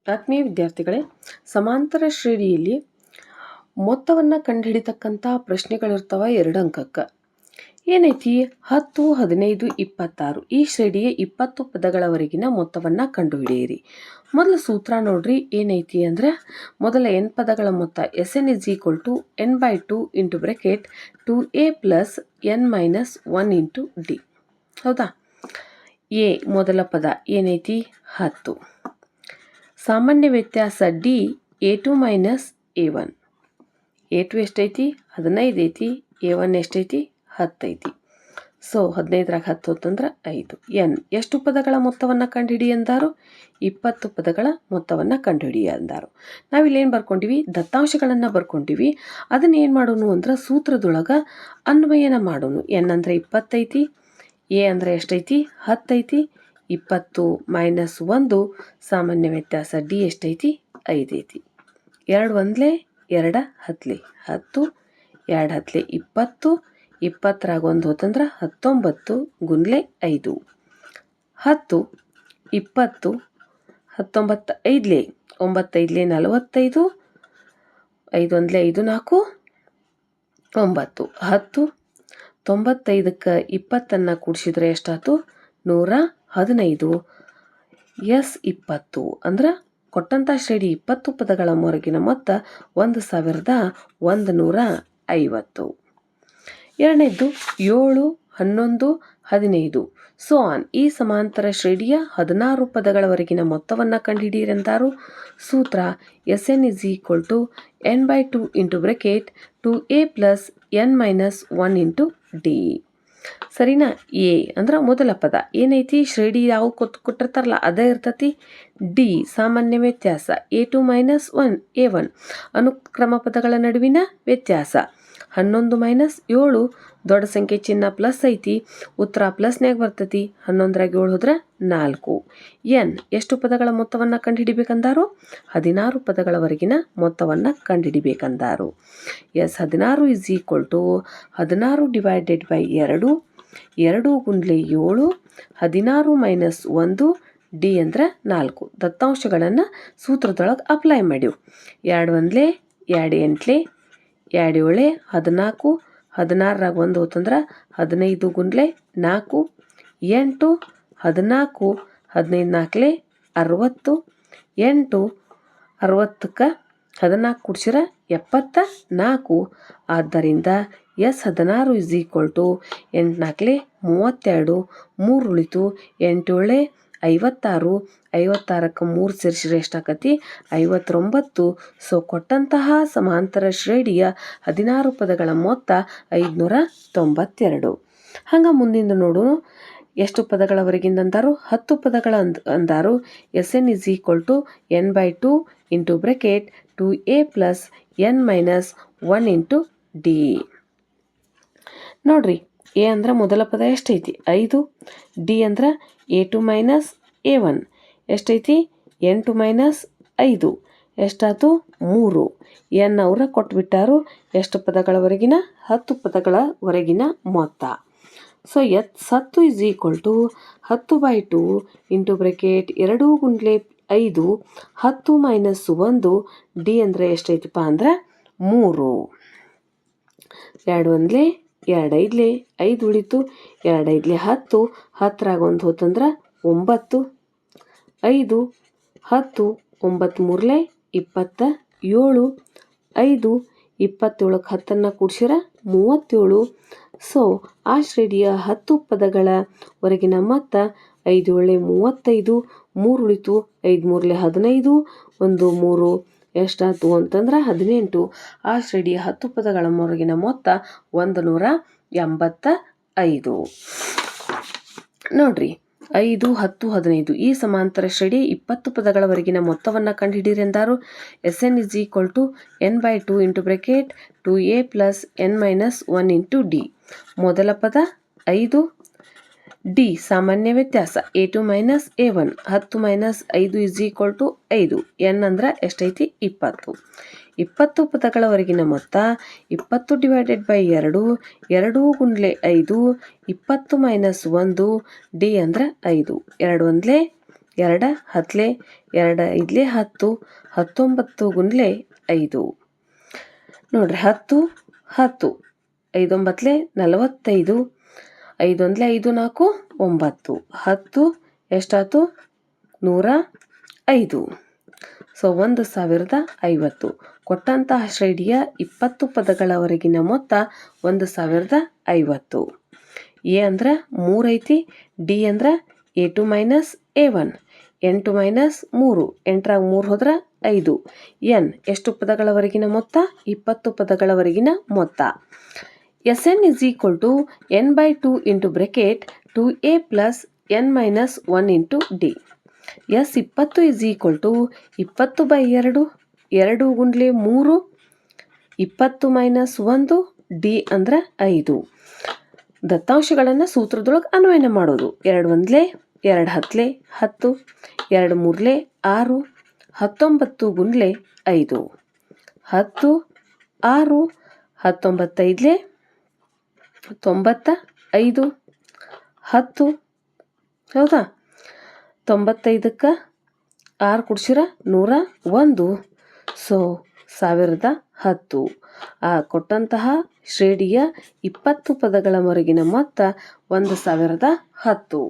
ಆತ್ಮೀಯ ವಿದ್ಯಾರ್ಥಿಗಳೇ, ಸಮಾಂತರ ಶ್ರೇಣಿಯಲ್ಲಿ ಮೊತ್ತವನ್ನು ಕಂಡುಹಿಡಿತಕ್ಕಂಥ ಪ್ರಶ್ನೆಗಳಿರ್ತಾವ 2 ಅಂಕಕ್ಕೆ. ಏನೈತಿ 10, 15, 26 ಈ ಶ್ರೇಣಿಯ 20 ಪದಗಳವರೆಗಿನ ಮೊತ್ತವನ್ನು ಕಂಡುಹಿಡಿಯಿರಿ. ಮೊದಲು ಸೂತ್ರ ನೋಡ್ರಿ. ಏನೈತಿ ಅಂದ್ರೆ ಮೊದಲ n ಪದಗಳ ಮೊತ್ತ Sn = n/2 into bracket 2a plus n - 1 into D. ಹೌದಾ? ಎ ಮೊದಲ ಪದ ಏನೈತಿ 10. ಸಾಮಾನ್ಯ ವ್ಯತ್ಯಾಸ D a2 minus a1. a2 ಎಷ್ಟೈತಿ 15 ಐತಿ, a1 ಎಷ್ಟೈತಿ 10 ಐತಿ. ಸೊ 15ರಾಗ 10 ಹೊತ್ತಂದ್ರೆ 5. ಎನ್ ಎಷ್ಟು ಪದಗಳ ಮೊತ್ತವನ್ನು ಕಂಡುಹಿಡಿ ಅಂದಾರು? 20 ಪದಗಳ ಮೊತ್ತವನ್ನು ಕಂಡುಹಿಡಿ ಅಂದಾರು. ನಾವಿಲ್ಲೇನು ಬರ್ಕೊಂಡಿವಿ? ದತ್ತಾಂಶಗಳನ್ನು ಬರ್ಕೊಂಡಿವಿ. ಅದನ್ನ ಏನು ಮಾಡೋನು ಅಂದ್ರೆ ಸೂತ್ರದೊಳಗೆ ಅನ್ವಯನ ಮಾಡೋನು. ಎನ್ ಅಂದರೆ 20 ಐತಿ, ಎ ಅಂದರೆ ಎಷ್ಟೈತಿ 10 ಐತಿ, 20 ಮೈನಸ್ 1 ಸಾಮಾನ್ಯ ವ್ಯತ್ಯಾಸ ಡಿ ಎಷ್ಟೈತಿ 5 ಐತಿ. 2 ಒಂದ್ಲೆ 2 ಹತ್ಲೆ 10, 2 ಹತ್ಲೆ 20, 20ರಾಗ 1 ಹೋತಂದ್ರೆ 19 ಗುನ್ಲೆ 5. 10, 20, 19 ಐದ್ಲೆ 9 ಐದ್ಲೆ 45, 5 ಒಂದ್ಲೆ 5 4 9. 10 95ಕ್ಕೆ 20 ಕೂಡಿಸಿದ್ರೆ ಎಷ್ಟಾಯ್ತು? 115. ಎಸ್ 20 ಅಂದ್ರೆ ಕೊಟ್ಟಂಥ ಶ್ರೇಣಿ 20 ಪದಗಳ ಮೊರಗಿನ ಮೊತ್ತ 1150. ಎರಡನೇದ್ದು 7, 11, 15 ಸೊ ಆನ್ ಈ ಸಮಾಂತರ ಶ್ರೇಣಿಯ 16 ಪದಗಳವರೆಗಿನ ಮೊತ್ತವನ್ನು ಕಂಡುಹಿಡಿಯಿರೆಂದಾರು. ಸೂತ್ರ Sn = n/2 into bracket 2a plus n - 1 into D. ಸರಿನಾ? ಎ ಅಂದ್ರೆ ಮೊದಲ ಪದ ಏನೈತಿ? ಶ್ರೇಣಿ ಯಾವ ಕೊಟ್ಟಿರ್ತಾರಲ್ಲ ಅದೇ ಇರ್ತತಿ. ಡಿ ಸಾಮಾನ್ಯ ವ್ಯತ್ಯಾಸ a2 ಮೈನಸ್ a1 ಅನುಕ್ರಮ ಪದಗಳ ನಡುವಿನ ವ್ಯತ್ಯಾಸ. 11 ಮೈನಸ್ 7 ದೊಡ್ಡ ಸಂಖ್ಯೆ ಚಿಹ್ನ ಪ್ಲಸ್ ಐತಿ, ಉತ್ತರ ಪ್ಲಸ್ನ್ಯಾಗ ಬರ್ತೈತಿ. 11ರಾಗ 7 ಹೋದ್ರೆ 4. ಎನ್ ಎಷ್ಟು ಪದಗಳ ಮೊತ್ತವನ್ನು ಕಂಡುಹಿಡಿಬೇಕಂದಾರು? 16 ಪದಗಳವರೆಗಿನ ಮೊತ್ತವನ್ನು ಕಂಡುಹಿಡಿಬೇಕಂದಾರು. ಎಸ್ 16 = 16 ಡಿವೈಡೆಡ್ ಬೈ 2, 2 ಗುಂಡ್ಲೆ 7, 16 ಮೈನಸ್ 1 ಡಿ ಅಂದ್ರೆ 4. ದತ್ತಾಂಶಗಳನ್ನು ಸೂತ್ರದೊಳಗೆ ಅಪ್ಲೈ ಮಾಡಿವು. 2 ಒಂದ್ಲೆ 2 ಎಂಟ್ಲೆ 2 ಏಳೆ 14, 16ರಾಗ 1 ಹೋತಂದ್ರೆ 15 ಗುಂಡ್ಲೆ 4, 8, 14, 15 ನಾಲ್ಕಲೆ 60, 8 60ಕ್ಕೆ 14 ಕೂಡಿಸಿರ 74. ಆದ್ದರಿಂದ ಎಸ್ 16 = 8 ನಾಲ್ಕಲೆ 32, 3 ಉಳಿತು, 8 ಏಳೆ 56, 56ಕ್ಕೆ 3 ಸೇರಿಸಿದ್ರೆ ಎಷ್ಟಾಕತಿ? 59. ಸೊ ಕೊಟ್ಟಂತಹ ಸಮಾಂತರ ಶ್ರೇಣಿಯ 16 ಪದಗಳ ಮೊತ್ತ 592. ಹಂಗೆ ಮುಂದಿಂದ ನೋಡು. ಎಷ್ಟು ಪದಗಳವರೆಗಿಂದ ಅಂದಾರು? 10 ಪದಗಳ ಅಂದಾರು. Sn = n/2 into bracket 2a plus n - 1 into D. ನೋಡ್ರಿ, ಎ ಅಂದ್ರೆ ಮೊದಲ ಪದ ಎಷ್ಟೈತಿ 5, ಡಿ ಅಂದ್ರೆ a2 ಮೈನಸ್ a1 ಎಷ್ಟೈತಿ 8 ಮೈನಸ್ 5 ಎಷ್ಟಾಯ್ತು 3. ಎನ್ ಅವರ ಕೊಟ್ಬಿಟ್ಟಾರು ಎಷ್ಟು ಪದಗಳವರೆಗಿನ? 10 ಪದಗಳವರೆಗಿನ ಮೊತ್ತ. So 10 = 10/2 into bracket 2 ಗುಂಡ್ಲೆ 5, 10 minus 1 D ಅಂದರೆ ಎಷ್ಟೈತಿಪ್ಪ ಅಂದ್ರೆ 3. 2 ಒಂದ್ಲೆ 2 ಐದ್ಲೆ 5 ಉಳಿತು, 2 ಐದ್ಲೆ 10, 10ರಾಗ 1 ಹೋತಂದ್ರೆ 9, 5, 10, 9 ಮೂರ್ಲೆ 27, 5, 27ಕ್ಕೆ 10 ಕೂಡಿಸಿರ 37. ಸೊ ಆ ಶ್ರೇಣಿಯ 10 ಪದಗಳವರೆಗಿನ ಮೊತ್ತ 5 ಏಳೆ 35, 3 ಉಳಿತು, 5 ಮೂರ್ಲೆ 15, 1 3 ಎಷ್ಟಾಯ್ತು ಅಂತಂದ್ರೆ 18. ಆ ಶ್ರೇಣಿಯ 10 ಪದಗಳ ಮೊರಗಿನ ಮೊತ್ತ 185. ನೋಡ್ರಿ, 5, 10, 15 ಈ ಸಮಾಂತರ ಶ್ರೇಣಿ 20 ಪದಗಳವರೆಗಿನ ಮೊತ್ತವನ್ನು ಕಂಡುಹಿಡಿಯಿರೆಂದಾರು. Sn = n/2 into bracket 2a plus n - 1 into D. ಮೊದಲ ಪದ 5, ಡಿ ಸಾಮಾನ್ಯ ವ್ಯತ್ಯಾಸ a2 minus a1. 10 minus 5 = 5. N ಅಂದ್ರೆ ಎಷ್ಟೈತಿ 20. 20 ಪದಗಳವರೆಗಿನ ಮೊತ್ತ 20 ಡಿವೈಡೆಡ್ ಬೈ 2, 2 ಗುಂಡ್ಲೆ 5, 20 ಮೈನಸ್ 1 ಡಿ ಅಂದ್ರೆ 5. 2 ಒಂದ್ಲೆ 2 ಹತ್ತಲೆ 2 ಐದ್ಲೆ 10 19 ಗುಂಡ್ಲೆ 5 ನೋಡ್ರಿ 10 10 5 9 45 5 1 5 4 9 10 ಎಷ್ಟಾಯ್ತು 105 ಸೊ 1050 ಕೊಟ್ಟಂತಹ ಶ್ರೇಣಿಯ 20 ಪದಗಳವರೆಗಿನ ಮೊತ್ತ 1050 ಎ ಅಂದ್ರೆ 3 ಐತಿ ಡಿ ಅಂದ್ರೆ A2 ಮೈನಸ್ A1 8 ಮೈನಸ್ 3 8ರಾಗ 3 ಹೋದ್ರೆ 5 ಎನ್ ಎಷ್ಟು ಪದಗಳವರೆಗಿನ ಮೊತ್ತ 20 ಪದಗಳವರೆಗಿನ ಮೊತ್ತ Sn is equal to n by 2 into bracket 2a plus n minus 1 into d. S20 is equal to 20 by 2 2 ಗುಂಡ್ಲೆ 3 20 minus 1 D ಅಂದ್ರೆ 5 ದತ್ತಾಂಶಗಳನ್ನು ಸೂತ್ರದೊಳಗೆ ಅನ್ವಯನ ಮಾಡೋದು 2 ಒಂದ್ಲೆ 2 ಹತ್ತಲೆ 10 2 ಮೂರ್ಲೆ 6 19 ಗುಂಡ್ಲೆ 5 10 6 19 ಐದ್ಲೆ 95 10 ಹೌದಾ 95ಕ್ಕೆ 6 ಕುಡ್ಸಿರ 101 ಸೊ 1010 ಆ ಕೊಟ್ಟಂತಹ ಶ್ರೇಣಿಯ 20 ಪದಗಳವರೆಗಿನ ಮೊತ್ತ 1010